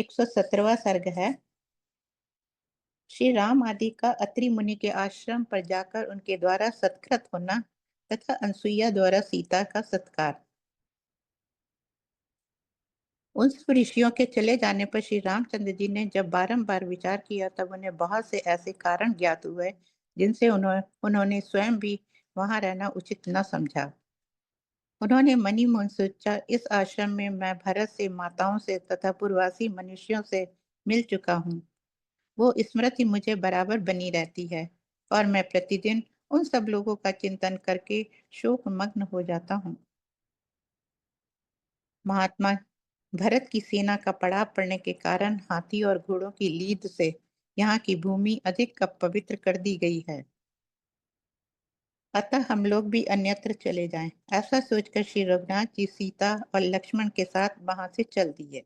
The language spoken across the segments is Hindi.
117वां सर्ग है। श्री राम आदि का अत्रि मुनि के आश्रम पर जाकर उनके द्वारा सत्कृत होना तथा अनसुईया द्वारा सीता का सत्कार। उन सब ऋषियों के चले जाने पर श्री रामचंद्र जी ने जब बारंबार विचार किया तब उन्हें बहुत से ऐसे कारण ज्ञात हुए जिनसे उन्होंने स्वयं भी वहां रहना उचित न समझा। उन्होंने मनी मन सोचा, इस आश्रम में मैं भरत से, माताओं से तथा पूर्ववासी मनुष्यों से मिल चुका हूँ। वो स्मृति मुझे बराबर बनी रहती है और मैं प्रतिदिन उन सब लोगों का चिंतन करके शोक मग्न हो जाता हूँ। महात्मा, भरत की सेना का पड़ाव पड़ने के कारण हाथी और घोड़ों की लीद से यहाँ की भूमि अधिक पवित्र कर दी गई है। अतः हम लोग भी अन्यत्र चले जाएं। ऐसा सोचकर श्री रघुनाथ जी सीता और लक्ष्मण के साथ वहां से चल दिए।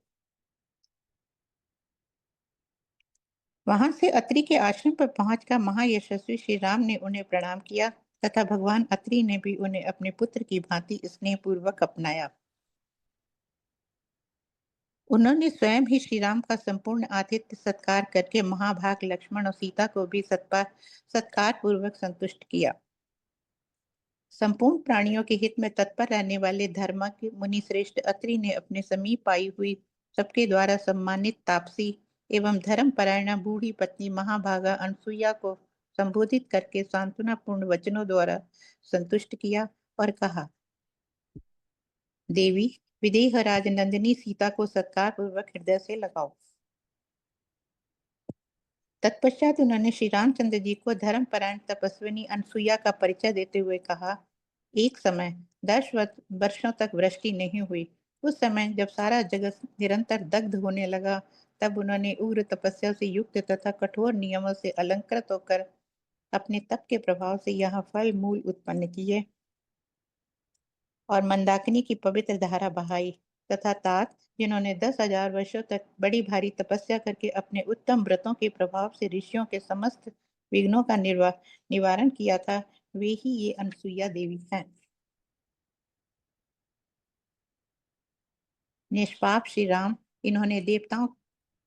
वहां से अत्रि के आश्रम पर पहुंचकर महायशस्वी श्री राम ने उन्हें प्रणाम किया तथा भगवान अत्रि ने भी उन्हें अपने पुत्र की भांति स्नेह पूर्वक अपनाया। उन्होंने स्वयं ही श्री राम का संपूर्ण आतिथ्य सत्कार करके महाभाग लक्ष्मण और सीता को भी सत्कार पूर्वक संतुष्ट किया। संपूर्ण प्राणियों के हित में तत्पर रहने वाले धर्म के मुनि श्रेष्ठ अत्रि ने अपने समीप आई हुई सबके द्वारा सम्मानित तापसी एवं धर्मपरायणा बूढ़ी पत्नी महाभागा अनसुईया को संबोधित करके सांत्वना पूर्ण वचनों द्वारा संतुष्ट किया और कहा, देवी, विदेह राज नंदिनी सीता को सत्कार पूर्वक हृदय से लगाओ। तत्पश्चात उन्होंने श्री रामचंद्र जी को धर्मपरायण तपस्विनी अनसुईया का परिचय देते हुए कहा, एक समय 10 वर्षों तक वृष्टि नहीं हुई। उस समय जब सारा जगत निरंतर दग्ध होने लगा, तब उन्होंने उग्र तपस्या से युक्त तथा कठोर नियमों से अलंकृत होकर अपने तप के प्रभाव से यहाँ फल मूल उत्पन्न किए और मंदाकिनी की पवित्र धारा बहाई तथा तात, जिन्होंने 10,000 वर्षों तक बड़ी भारी तपस्या करके अपने उत्तम व्रतों के प्रभाव से ऋषियों के समस्त विघ्नों का निवारण किया था, वे ही ये अनसुईया देवी हैं। निष्पाप श्री राम, इन्होंने देवताओं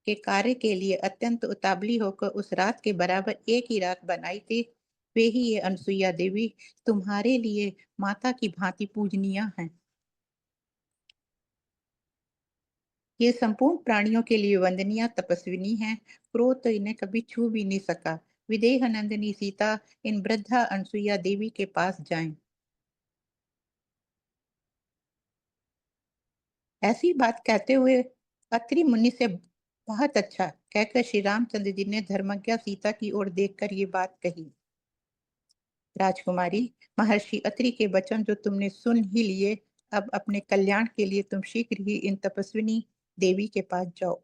के कार्य के लिए अत्यंत उतावली होकर उस रात के बराबर एक ही रात बनाई थी, वे ही ये अनसुईया देवी तुम्हारे लिए माता की भांति पूजनीय हैं। ये संपूर्ण प्राणियों के लिए वंदनीय तपस्विनी हैं। क्रोध तो इन्हें कभी छू भी नहीं सका। विदेह नंदिनी सीता इन वृद्धा अनसुईया देवी के पास जाएं। ऐसी बात कहते हुए अत्रि मुनि से बहुत अच्छा कहकर श्री रामचंद्र जी ने धर्मज्ञा सीता की ओर देखकर ये बात कही, राजकुमारी, महर्षि अत्रि के वचन जो तुमने सुन ही लिए, अब अपने कल्याण के लिए तुम शीघ्र ही इन तपस्विनी देवी के पास जाओ,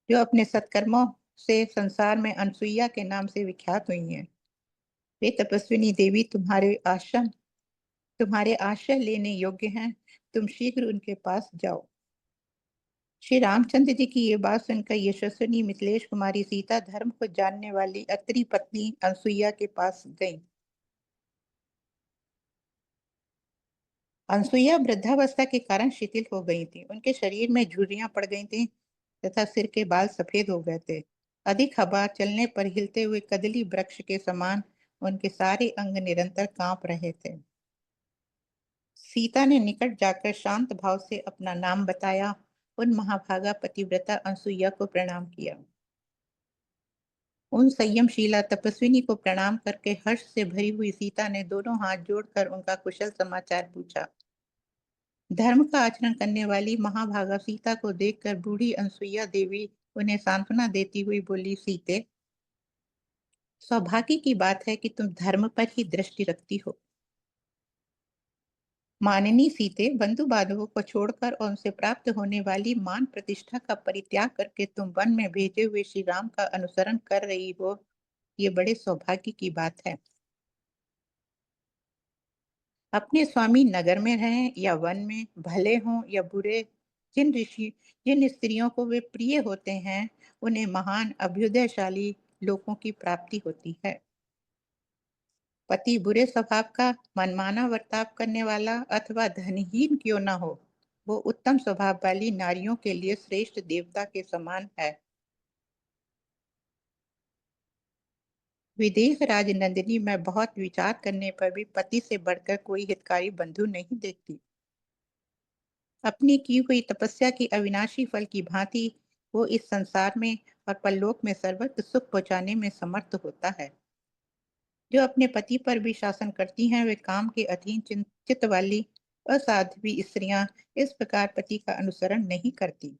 जो अपने सत्कर्मों से संसार में अनसुईया के नाम से विख्यात हुई हैं। वे तपस्विनी देवी तुम्हारे आश्रय लेने योग्य हैं। तुम शीघ्र उनके पास जाओ। श्री रामचंद्र जी की ये बात सुनकर यशस्विनी मिथिलेश कुमारी सीता धर्म को जानने वाली अत्रि पत्नी अनसुईया के पास गई। अनसुईया वृद्धावस्था के कारण शिथिल हो गई थी। उनके शरीर में झुर्रियां पड़ गई थी तथा सिर के बाल सफेद हो गए थे। अधिक हवा चलने पर हिलते हुए कदली वृक्ष के समान उनके सारे अंग निरंतर कांप रहे थे। सीता ने निकट जाकर शांत भाव से अपना नाम बताया। उन महाभागा पतिव्रता अनसुईया को प्रणाम किया। उन संयमशीला तपस्विनी को प्रणाम करके हर्ष से भरी हुई सीता ने दोनों हाथ जोड़कर उनका कुशल समाचार पूछा। धर्म का आचरण करने वाली महाभागा सीता को देखकर बूढ़ी अनसुईया देवी उन्हें सांत्वना देती हुई बोली, सीते, सौभाग्य की बात है कि तुम धर्म पर ही दृष्टि रखती हो। माननी सीते, बंधु बांधवों को छोड़कर और उनसे प्राप्त होने वाली मान प्रतिष्ठा का परित्याग करके तुम वन में भेजे हुए श्री राम का अनुसरण कर रही हो, ये बड़े सौभाग्य की बात है। अपने स्वामी नगर में रहें या वन में, भले हों या बुरे, जिन स्त्रियों को वे प्रिय होते हैं, उन्हें महान अभ्युदयशाली लोगों की प्राप्ति होती है। पति बुरे स्वभाव का, मनमाना बर्ताव करने वाला अथवा धनहीन क्यों न हो, वो उत्तम स्वभाव वाली नारियों के लिए श्रेष्ठ देवता के समान है। विदेह राज नंदिनी, मैं बहुत विचार करने पर भी पति से बढ़कर कोई हितकारी बंधु नहीं देखती। अपनी की हुई तपस्या की अविनाशी फल की भांति वो इस संसार में और परलोक में सर्वत्र सुख पहुंचाने में समर्थ होता है। जो अपने पति पर भी शासन करती हैं, वे काम के अधीन चित्त वाली असाध्वी स्त्रियां इस प्रकार पति का अनुसरण नहीं करती।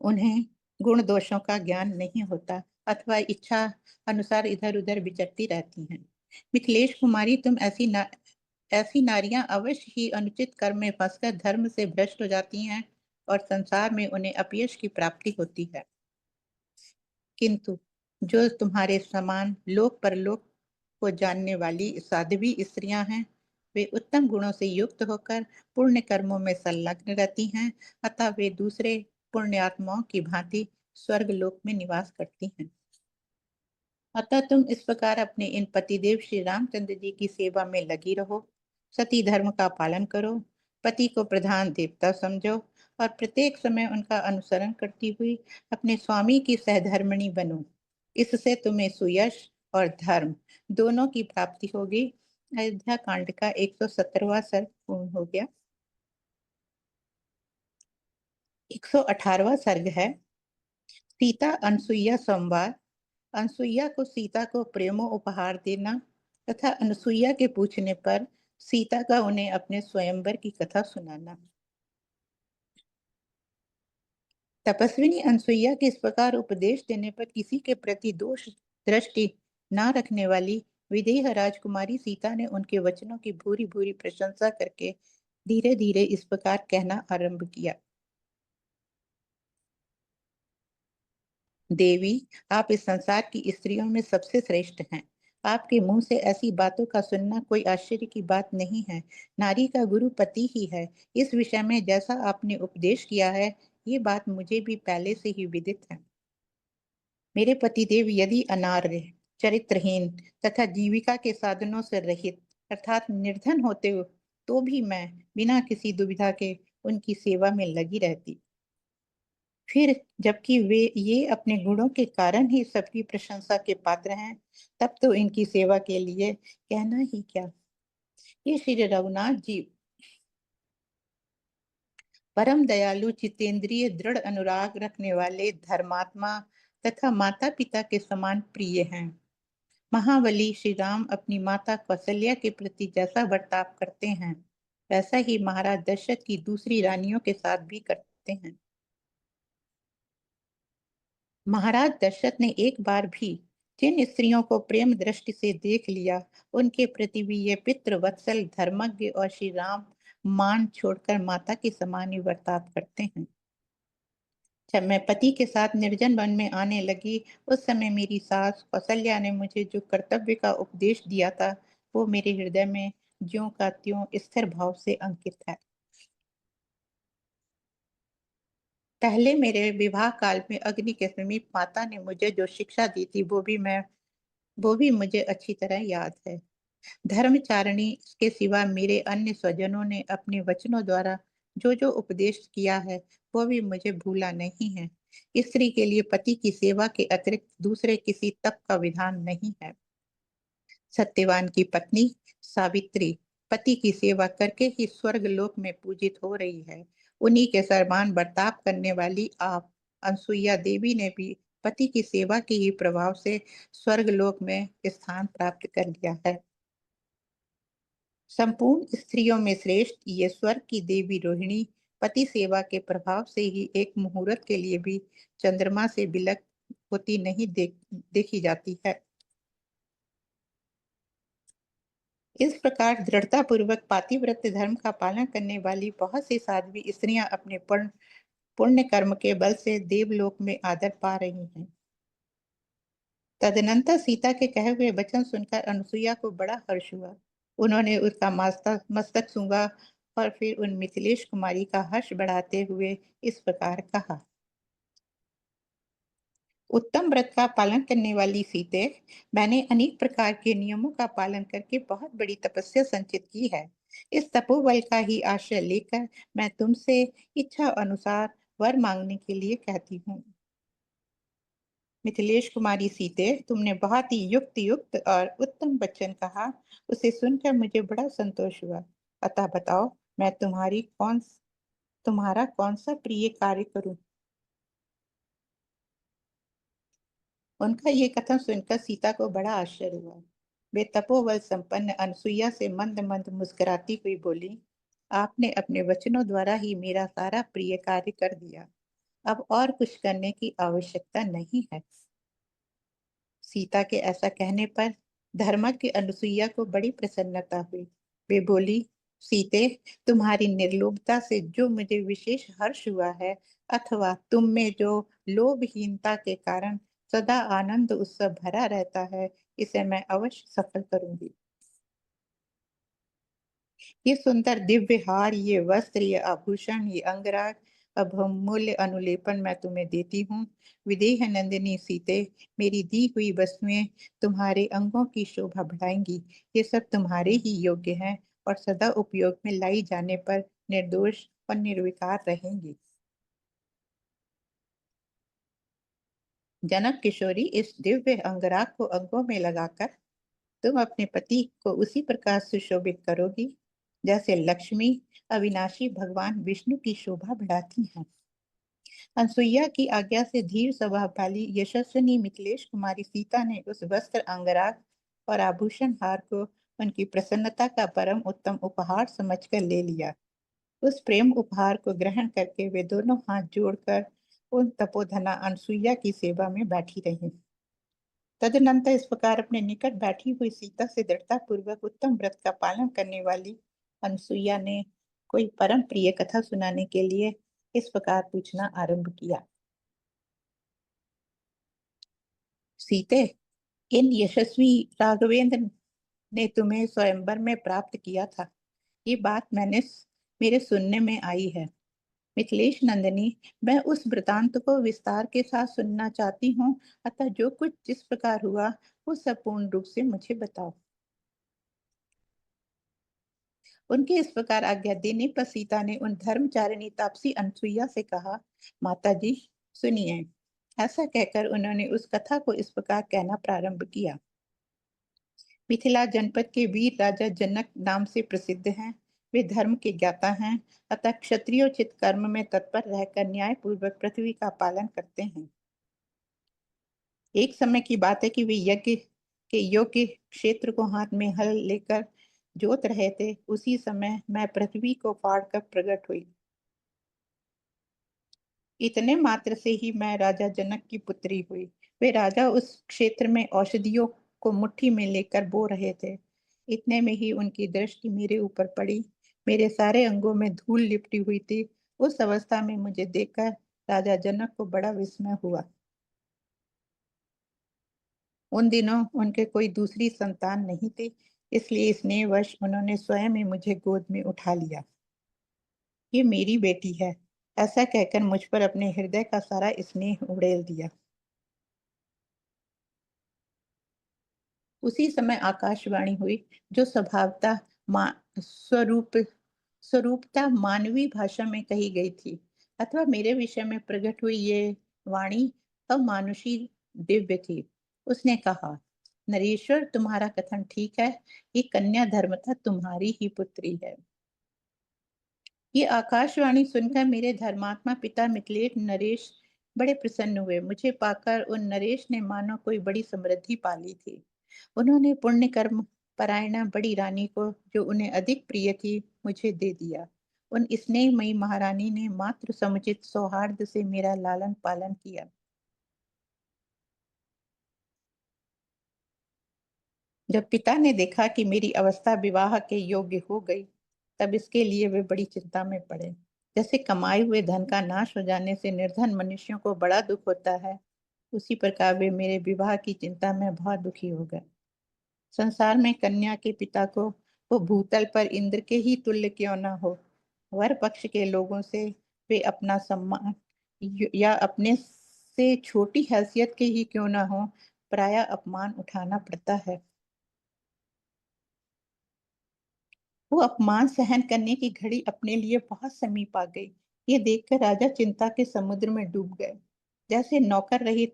उन्हें गुण दोषों का ज्ञान नहीं होता अथवा इच्छा अनुसार इधर उधर विचरती रहती हैं। मिथिलेश कुमारी, तुम ऐसी नारियां अवश्य ही अनुचित कर्म में फंसकर धर्म से भ्रष्ट हो जाती हैं और संसार में उन्हें अपयश की प्राप्ति होती है। किंतु जो तुम्हारे समान लोक परलोक को जानने वाली साध्वी स्त्रियां हैं, वे उत्तम गुणों से युक्त होकर पुण्य कर्मों में संलग्न रहती हैं, अतः वे दूसरे पुण्यात्माओं की भांति स्वर्ग लोक में निवास करती हैं। अतः तुम इस प्रकार अपने इन पतिदेव श्री रामचंद्र जी की सेवा में लगी रहो। सती धर्म का पालन करो, पति को प्रधान देवता समझो और प्रत्येक समय उनका अनुसरण करती हुई अपने स्वामी की सहधर्मिणी बनो। इससे तुम्हें सुयश और धर्म दोनों की प्राप्ति होगी। अयोध्या कांड का 117वां सर्ग पूर्ण हो गया। 118वां सर्ग है सीता अनसुईया संवाद। अनसुईया को सीता को प्रेमो उपहार देना तथा अनसुईया के पूछने पर सीता का उन्हें अपने स्वयंवर की कथा सुनाना। तपस्विनी अनसुईया के इस प्रकार उपदेश देने पर किसी के प्रति दोष दृष्टि न रखने वाली विदेह राजकुमारी सीता ने उनके वचनों की भूरी भूरी प्रशंसा करके धीरे धीरे इस प्रकार कहना आरंभ किया। देवी, आप इस संसार की स्त्रियों में सबसे श्रेष्ठ हैं। आपके मुंह से ऐसी बातों का सुनना कोई आश्चर्य की बात नहीं है। नारी का गुरु पति ही है। इस विषय में जैसा आपने उपदेश किया है, ये बात मुझे भी पहले से ही विदित है। मेरे पतिदेव यदि अनार्य, चरित्रहीन तथा जीविका के साधनों से रहित अर्थात निर्धन होते हो, तो भी मैं बिना किसी दुविधा के उनकी सेवा में लगी रहती। फिर जबकि वे ये अपने गुणों के कारण ही सबकी प्रशंसा के पात्र हैं, तब तो इनकी सेवा के लिए कहना ही क्या। ये श्री रघुनाथ जी परम दयालु, जितेंद्रिय, दृढ़ अनुराग रखने वाले धर्मात्मा तथा माता पिता के समान प्रिय हैं। महाबली श्री राम अपनी माता कौशल्या के प्रति जैसा बर्ताव करते हैं, वैसा ही महाराज दशरथ की दूसरी रानियों के साथ भी करते हैं। महाराज दशरथ ने एक बार भी जिन स्त्रियों को प्रेम दृष्टि से देख लिया, उनके प्रति भी ये पितृवत्सल, धर्मज्ञ और श्री राम मान छोड़कर माता के समान ही बर्ताव करते हैं। जब मैं पति के साथ निर्जन वन में आने लगी, उस समय मेरी सास कौशल्या ने मुझे जो कर्तव्य का उपदेश दिया था, वो मेरे हृदय में ज्यों का त्यों स्थिर भाव से अंकित है। पहले मेरे विवाह काल में अग्नि के समीप माता ने मुझे जो शिक्षा दी थी, वो भी मुझे अच्छी तरह याद है। धर्मचारिणी के सिवा मेरे अन्य स्वजनों ने अपने वचनों द्वारा जो जो उपदेश किया है, वो भी मुझे भूला नहीं है। स्त्री के लिए पति की सेवा के अतिरिक्त दूसरे किसी तप का विधान नहीं है। सत्यवान की पत्नी सावित्री पति की सेवा करके ही स्वर्ग लोक में पूजित हो रही है। उन्हीं के समान बर्ताव करने वाली आप अनसुईया देवी ने भी पति की सेवा के ही प्रभाव से स्वर्ग लोक में स्थान प्राप्त कर लिया है। संपूर्ण स्त्रियों में श्रेष्ठ ये स्वर्ग की देवी रोहिणी पति सेवा के प्रभाव से ही एक मुहूर्त के लिए भी चंद्रमा से बिलक होती नहीं देखी जाती है। इस प्रकार दृढ़ता पूर्वक पातिव्रत्य धर्म का पालन करने वाली बहुत सी साध्वी स्त्रियां अपने पुण्य कर्म के बल से देवलोक में आदर पा रही हैं। तदनंतर सीता के कहे हुए वचन सुनकर अनुसुईया को बड़ा हर्ष हुआ। उन्होंने उसका मस्तक सूंघा और फिर उन मिथिलेश कुमारी का हर्ष बढ़ाते हुए इस प्रकार कहा। उत्तम व्रत का पालन करने वाली सीते, मैंने अनेक प्रकार के नियमों का पालन करके बहुत बड़ी तपस्या संचित की है। इस तपोबल का ही आश्रय लेकर मैं तुमसे इच्छा अनुसार वर मांगने के लिए कहती हूँ। मिथिलेश कुमारी सीते, तुमने बहुत ही युक्त युक्त और उत्तम वचन कहा। उसे सुनकर मुझे बड़ा संतोष हुआ। अतः बताओ, मैं तुम्हारा कौन सा प्रिय कार्य करूं? उनका ये कथन सुनकर सीता को बड़ा आश्चर्य हुआ। वे तपोबल संपन्न अनसुईया से मंद मंद मुस्कुराती हुई बोली, आपने अपने वचनों द्वारा ही मेरा सारा प्रिय कार्य कर दिया। अब और कुछ करने की आवश्यकता नहीं है। सीता के ऐसा कहने पर धर्मज्ञ अनुसुईया को बड़ी प्रसन्नता हुई। वे बोली, सीते, तुम्हारी निर्लोभता से जो मुझे विशेष हर्ष हुआ है, अथवा तुम में जो लोभहीनता के कारण सदा आनंद उत्सव भरा रहता है, इसे मैं अवश्य सफल करूंगी। ये सुंदर दिव्य हार, ये वस्त्र, ये आभूषण, ये अंगराग, अब हम मूल्य अनुलेपन मैं तुम्हें देती हूँ। विदेह नंदिनी सीते, मेरी दी हुई वस्तुएं तुम्हारे अंगों की शोभा बढ़ाएंगी। ये सब तुम्हारे ही योग्य हैं और सदा उपयोग में लाई जाने पर निर्दोष और निर्विकार रहेंगी। जनक किशोरी, इस दिव्य अंगराग को अंगों में लगाकर तुम अपने पति को उसी प्रकार सुशोभित करोगी जैसे लक्ष्मी अविनाशी भगवान विष्णु की शोभा बढ़ाती हैं। अनसुईया की आज्ञा से धीर स्वभाव वाली यशस्विनी मिथिलेश कुमारी सीता ने उस वस्त्र अंगराग और आभूषण हार को उनकी प्रसन्नता का परम उत्तम उपहार समझकर ले लिया। उस प्रेम उपहार को ग्रहण करके वे दोनों हाथ जोड़कर उन तपोधना अनसुईया की सेवा में बैठी रही। तदनंतर इस प्रकार अपने निकट बैठी हुई सीता से दृढ़ता पूर्वक उत्तम व्रत का पालन करने वाली अनसुईया ने कोई परम प्रिय कथा सुनाने के लिए इस प्रकार पूछना आरंभ किया। सीते, इन यशस्वी राघवेंद्र ने तुम्हें स्वयंवर में प्राप्त किया था, ये बात मेरे सुनने में आई है। मिथिलेश नंदिनी, मैं उस वृतांत को विस्तार के साथ सुनना चाहती हूँ। अतः जो कुछ जिस प्रकार हुआ वो सब पूर्ण रूप से मुझे बताओ। उनके इस प्रकार आज्ञा देने पर सीता ने उन धर्मचारिणी तापसी अनसुईया से कहा, माता जी सुनिए। ऐसा कहकर उन्होंने उस कथा को इस प्रकार कहना प्रारंभ किया। मिथिला जनपद के वीर राजा जनक नाम से प्रसिद्ध हैं। वे धर्म के ज्ञाता हैं, अतः क्षत्रियोचित कर्म में तत्पर रहकर न्याय पूर्वक पृथ्वी का पालन करते हैं। एक समय की बात है कि वे यज्ञ के योग्य क्षेत्र को हाथ में हल लेकर जोत रहे थे। उसी समय मैं पृथ्वी को फाड़कर प्रकट हुई। इतने मात्र से ही मैं राजा जनक की पुत्री हुई। वे राजा उस क्षेत्र में औषधियों को मुट्ठी में लेकर बो रहे थे। इतने में ही उनकी दृष्टि मेरे ऊपर पड़ी। मेरे सारे अंगों में धूल लिपटी हुई थी। उस अवस्था में मुझे देखकर राजा जनक को बड़ा विस्मय हुआ। उन दिनों उनके कोई दूसरी संतान नहीं थी, इसलिए स्नेहवश उन्होंने स्वयं ही मुझे गोद में उठा लिया। ये मेरी बेटी है, ऐसा कहकर मुझ पर अपने हृदय का सारा स्नेह उड़ेल दिया। उसी समय आकाशवाणी हुई, जो स्वभावतः मा स्वरूप स्वरूपता मानवीय भाषा में कही गई थी, अथवा मेरे विषय में प्रकट हुई ये वाणी अमानुषी दिव्य थी। उसने कहा, नरेश्वर, तुम्हारा कथन ठीक है। ये कन्या धर्मतः तुम्हारी ही पुत्री है। ये आकाशवाणी सुनकर मेरे धर्मात्मा पिता मिथिलेश नरेश बड़े प्रसन्न हुए। मुझे पाकर उन नरेश ने मानो कोई बड़ी समृद्धि पाली थी। उन्होंने पुण्य कर्म परायणा बड़ी रानी को, जो उन्हें अधिक प्रिय थी, मुझे दे दिया। उन स्नेहमयी महारानी ने मात्र समुचित सौहार्द से मेरा लालन पालन किया। जब पिता ने देखा कि मेरी अवस्था विवाह के योग्य हो गई, तब इसके लिए वे बड़ी चिंता में पड़े। जैसे कमाए हुए धन का नाश हो जाने से निर्धन मनुष्यों को बड़ा दुख होता है, उसी प्रकार वे मेरे विवाह की चिंता में बहुत दुखी हो गए। संसार में कन्या के पिता को वो भूतल पर इंद्र के ही तुल्य क्यों न हो, वर पक्ष के लोगों से वे अपना सम्मान या अपने से छोटी हैसियत के ही क्यों न हो, प्रायः अपमान उठाना पड़ता है। वो अपमान सहन करने की घड़ी अपने लिए बहुत समीप आ गई। ये देखकर राजा चिंता के समुद्र में डूब गए। जैसे नौका रहित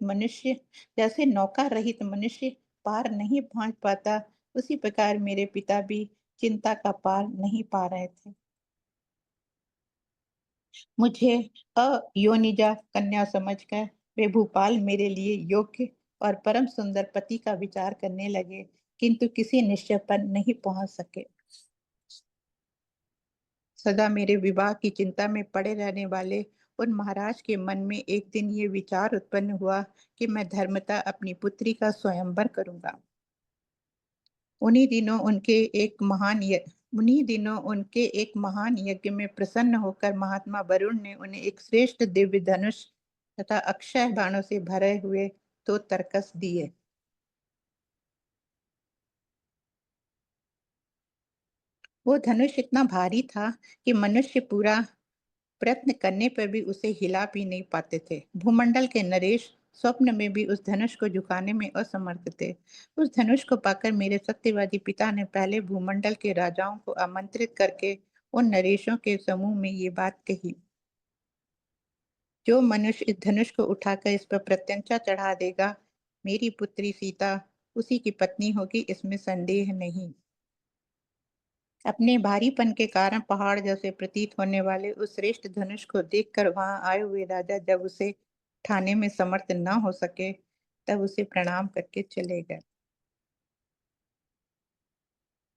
मनुष्य पार नहीं पहुंच पाता, उसी प्रकार मेरे पिता भी चिंता का पार नहीं पा रहे थे। मुझे अयोनिजा कन्या समझकर वे भूपाल मेरे लिए योग्य और परम सुंदर पति का विचार करने लगे, किंतु किसी निश्चय पर नहीं पहुंच सके। सदा मेरे विवाह की चिंता में पड़े रहने वाले उन महाराज के मन में एक दिन ये विचार उत्पन्न हुआ कि मैं धर्मतः अपनी पुत्री का स्वयंवर करूंगा। उन्हीं दिनों उनके एक महान य... उन्हीं दिनों उनके एक महान यज्ञ में प्रसन्न होकर महात्मा वरुण ने उन्हें एक श्रेष्ठ दिव्य धनुष तथा अक्षय बाणों से भरे हुए दो तरकस दिए। वो धनुष इतना भारी था कि मनुष्य पूरा प्रयत्न करने पर भी उसे हिला भी नहीं पाते थे। भूमंडल के नरेश स्वप्न में भी उस धनुष को झुकाने में असमर्थ थे। उस धनुष को पाकर मेरे सत्यवादी पिता ने पहले भूमंडल के राजाओं को आमंत्रित करके उन नरेशों के समूह में ये बात कही, जो मनुष्य इस धनुष को उठाकर इस पर प्रत्यंचा चढ़ा देगा, मेरी पुत्री सीता उसी की पत्नी होगी, इसमें संदेह नहीं। अपने भारीपन के कारण पहाड़ जैसे प्रतीत होने वाले उस श्रेष्ठ धनुष को देखकर वहां आए हुए राजा जब उसे उठाने में समर्थ न हो सके, तब उसे प्रणाम करके चले गए।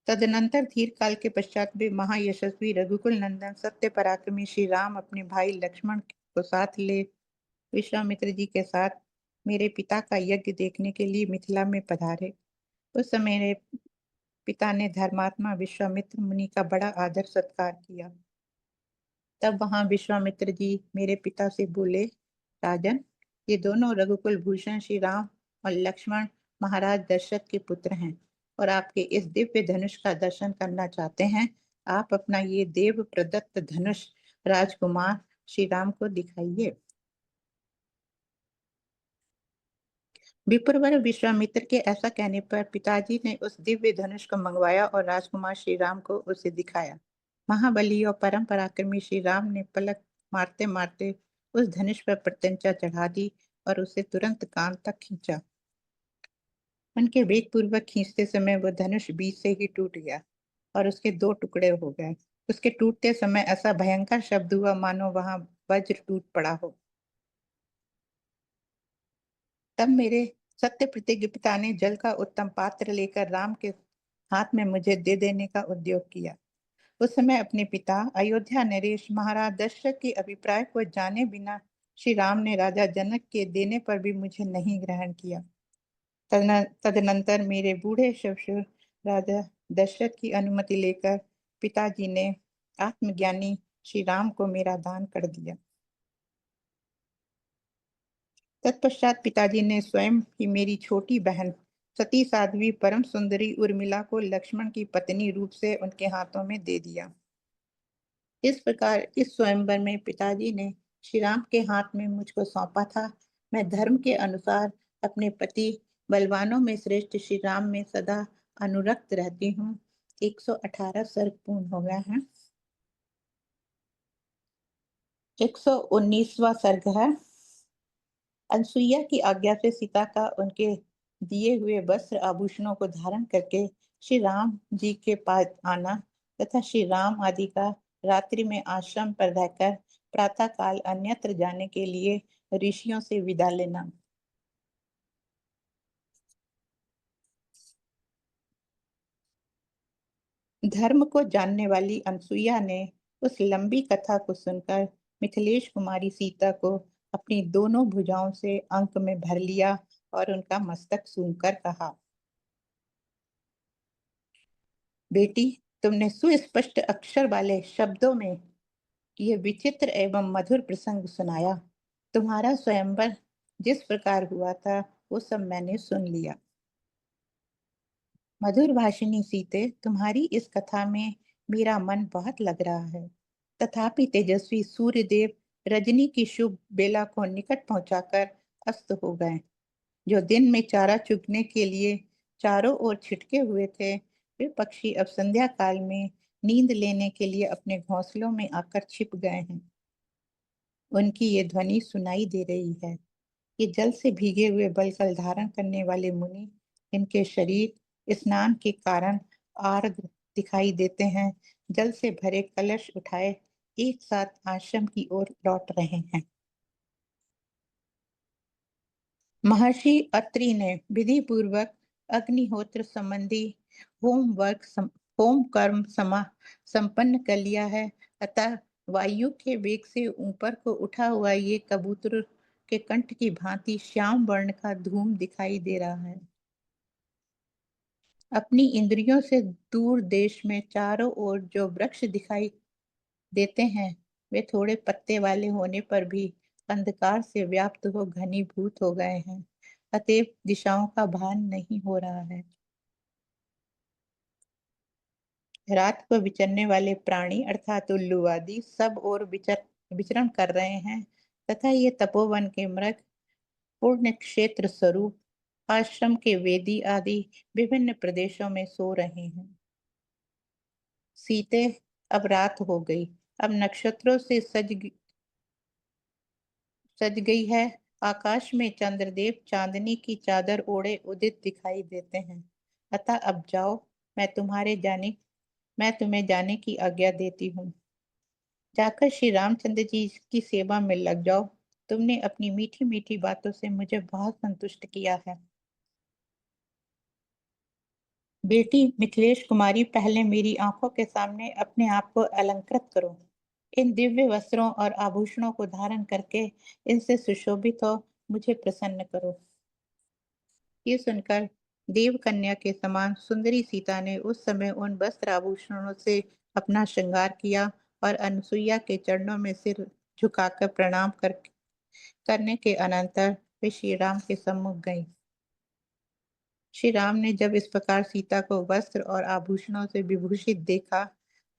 तदनंतर धीर काल के पश्चात भी महायशस्वी रघुकुल नंदन सत्य पराक्रमी श्री राम अपने भाई लक्ष्मण को साथ ले विश्वामित्र जी के साथ मेरे पिता का यज्ञ देखने के लिए मिथिला में पधारे। उस समय मेरे पिता ने धर्मात्मा विश्वामित्र मुनि का बड़ा आदर सत्कार किया। तब वहां विश्वामित्र जी मेरे पिता से बोले, राजन, ये दोनों रघुकुल भूषण श्री राम और लक्ष्मण महाराज दशरथ के पुत्र हैं और आपके इस दिव्य धनुष का दर्शन करना चाहते हैं। आप अपना ये देव प्रदत्त धनुष राजकुमार श्री राम को दिखाइए। विप्रवर विश्वामित्र के ऐसा कहने पर पिताजी ने उस दिव्य धनुष को मंगवाया और राजकुमार श्री राम को उसे दिखाया। महाबली और परम पराक्रमी श्री राम ने पलक मारते मारते उस धनुष पर प्रत्यंचा चढ़ा दी और उसे तुरंत कान तक खींचा। उनके वेग पूर्वक खींचते समय वह धनुष बीच से ही टूट गया और उसके दो टुकड़े हो गए। उसके टूटते समय ऐसा भयंकर शब्द हुआ मानो वहां वज्र टूट पड़ा हो। तब मेरे सत्य प्रतिज्ञ पिता ने जल का उत्तम पात्र लेकर राम के हाथ में मुझे दे देने का उद्योग किया। उस समय अपने पिता अयोध्या नरेश महाराज दशरथ के अभिप्राय को जाने बिना श्री राम ने राजा जनक के देने पर भी मुझे नहीं ग्रहण किया। तदनंतर मेरे बूढ़े ससुर राजा दशरथ की अनुमति लेकर पिताजी ने आत्मज्ञानी श्री राम को मेरा दान कर दिया। तत्पश्चात पिताजी ने स्वयं ही मेरी छोटी बहन सती साध्वी परम सुंदरी उर्मिला को लक्ष्मण की पत्नी रूप से उनके हाथों में दे दिया। इस प्रकार इस स्वयंवर में पिताजी ने श्री राम के हाथ में मुझको सौंपा था। मैं धर्म के अनुसार अपने पति बलवानों में श्रेष्ठ श्री राम में सदा अनुरक्त रहती हूँ। 118 सर्ग पूर्ण हो गए हैं। 119वां सर्ग है। अनसुईया की आज्ञा से सीता का उनके दिए हुए वस्त्र आभूषणों को धारण करके श्री राम जी के पास आना तथा श्री राम आदि का रात्रि में आश्रम पर रहकर प्रातः काल अन्यत्र जाने के लिए ऋषियों से विदा लेना। धर्म को जानने वाली अनसुईया ने उस लंबी कथा को सुनकर मिथिलेश कुमारी सीता को अपनी दोनों भुजाओं से अंक में भर लिया और उनका मस्तक सूंघकर कहा, बेटी, तुमने सुस्पष्ट अक्षर वाले शब्दों में यह विचित्र एवं मधुर प्रसंग सुनाया। तुम्हारा स्वयंवर जिस प्रकार हुआ था वो सब मैंने सुन लिया। मधुर भाषिनी सीते, तुम्हारी इस कथा में मेरा मन बहुत लग रहा है। तथापि तेजस्वी सूर्यदेव रजनी की शुभ बेला को निकट पहुंचाकर अस्त हो गए। जो दिन में चारा चुगने के लिए चारों ओर छिटके हुए थे, वे पक्षी अब संध्या काल में नींद लेने के लिए अपने घोंसलों में आकर छिप गए हैं। उनकी ये ध्वनि सुनाई दे रही है। ये जल से भीगे हुए बलकल धारण करने वाले मुनि, इनके शरीर स्नान के कारण आर्द्र दिखाई देते हैं। जल से भरे कलश उठाए एक साथ आश्रम की ओर लौट रहे हैं। महर्षि अत्रि ने विधि पूर्वक अग्निहोत्र संबंधी होम वर्क होम कर्म संपन्न कर लिया है। अतः वायु के वेग से ऊपर को उठा हुआ ये कबूतर के कंठ की भांति श्याम वर्ण का धूम दिखाई दे रहा है। अपनी इंद्रियों से दूर देश में चारों ओर जो वृक्ष दिखाई देते हैं, वे थोड़े पत्ते वाले होने पर भी अंधकार से व्याप्त हो घनीभूत हो गए हैं। अतएव दिशाओं का भान नहीं हो रहा है। रात को विचरने वाले प्राणी अर्थात उल्लू आदि सब और विचरण कर रहे हैं तथा ये तपोवन के मृग पूर्ण क्षेत्र स्वरूप आश्रम के वेदी आदि विभिन्न प्रदेशों में सो रहे हैं। सीते, अब रात हो गई। अब नक्षत्रों से सज गई है। आकाश में चंद्रदेव चांदनी की चादर ओढ़े उदित दिखाई देते हैं। अतः अब जाओ, मैं तुम्हें जाने की आज्ञा देती हूँ। जाकर श्री रामचंद्र जी की सेवा में लग जाओ। तुमने अपनी मीठी मीठी बातों से मुझे बहुत संतुष्ट किया है। बेटी मिथिलेश कुमारी, पहले मेरी आंखों के सामने अपने आप को अलंकृत करो। इन दिव्य वस्त्रों और आभूषणों को धारण करके इनसे सुशोभित हो मुझे प्रसन्न करो। ये सुनकर देव कन्या के समान सुंदरी सीता ने उस समय उन वस्त्र आभूषणों से अपना श्रृंगार किया और अनुसुईया के चरणों में सिर झुकाकर प्रणाम करने के अनंतर वे श्री राम के सम्मुख गईं। श्री राम ने जब इस प्रकार सीता को वस्त्र और आभूषणों से विभूषित देखा,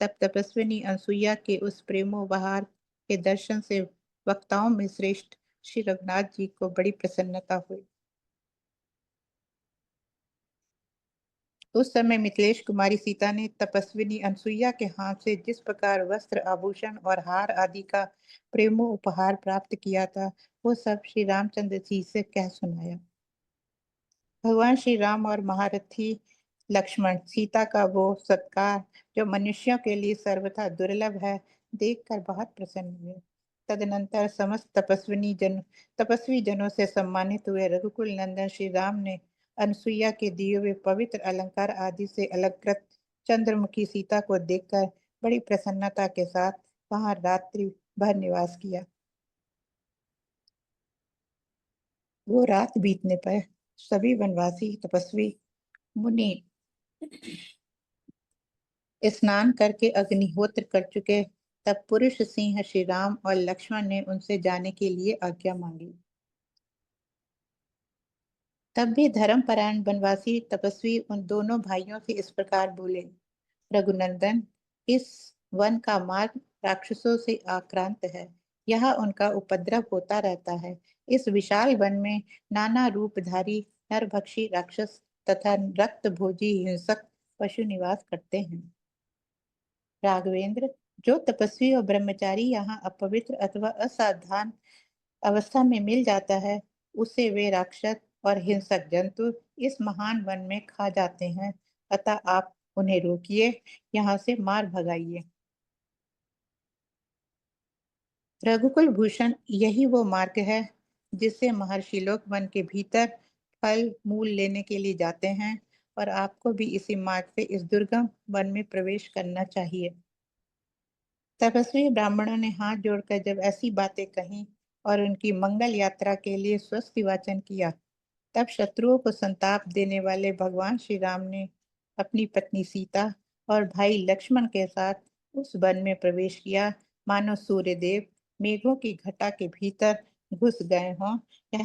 तब तपस्विनी अनसुईया के उस प्रेमोपहार के दर्शन से वक्ताओं में श्रेष्ठ श्री रघुनाथ जी को बड़ी प्रसन्नता हुई। उस समय मिथिलेश कुमारी सीता ने तपस्विनी अनसुईया के हाथ से जिस प्रकार वस्त्र आभूषण और हार आदि का प्रेमो उपहार प्राप्त किया था, वो सब श्री रामचंद्र जी से कह सुनाया। भगवान श्री राम और महारथी लक्ष्मण सीता का वो सत्कार जो मनुष्यों के लिए सर्वथा दुर्लभ है, देखकर बहुत प्रसन्न हुए। तदनंतर समस्त तपस्वी जनों से सम्मानित हुए रघुकुल नंदन श्री राम ने अनसुईया के दिए हुए पवित्र अलंकार आदि से अलंकृत चंद्रमुखी सीता को देखकर बड़ी प्रसन्नता के साथ वहां रात्रि भर निवास किया। वो रात बीतने पर सभी वनवासी तपस्वी मुनि स्नान करके अग्निहोत्र कर चुके। तब पुरुष सिंह श्री राम और लक्ष्मण ने उनसे जाने के लिए आज्ञा मांगी। तब भी धर्मपरायण वनवासी तपस्वी उन दोनों भाइयों से इस प्रकार बोले, रघुनंदन, इस वन का मार्ग राक्षसों से आक्रांत है। यहाँ उनका उपद्रव होता रहता है। इस विशाल वन में नाना रूपधारी नरभक्षी राक्षस तथा रक्त भोजी हिंसक पशु निवास करते हैं। राघवेंद्र, जो तपस्वी और ब्रह्मचारी यहाँ अपवित्र अथवा असावधान अवस्था में मिल जाता है, उसे वे राक्षस और हिंसक जंतु इस महान वन में खा जाते हैं। अतः आप उन्हें रोकिए, यहाँ से मार भगाइए। रघुकुल भूषण, यही वो मार्ग है जिससे महर्षि लोग वन के भीतर फल मूल लेने के लिए जाते हैं, और आपको भी इसी मार्ग से इस दुर्गम वन में प्रवेश करना चाहिए। तपस्वी ब्राह्मणों ने हाथ जोड़कर जब ऐसी बातें कही और उनकी मंगल यात्रा के लिए स्वस्ति वाचन किया, तब शत्रुओं को संताप देने वाले भगवान श्री राम ने अपनी पत्नी सीता और भाई लक्ष्मण के साथ उस वन में प्रवेश किया, मानो सूर्यदेव मेघों की घटा के भीतर घुस गए हों।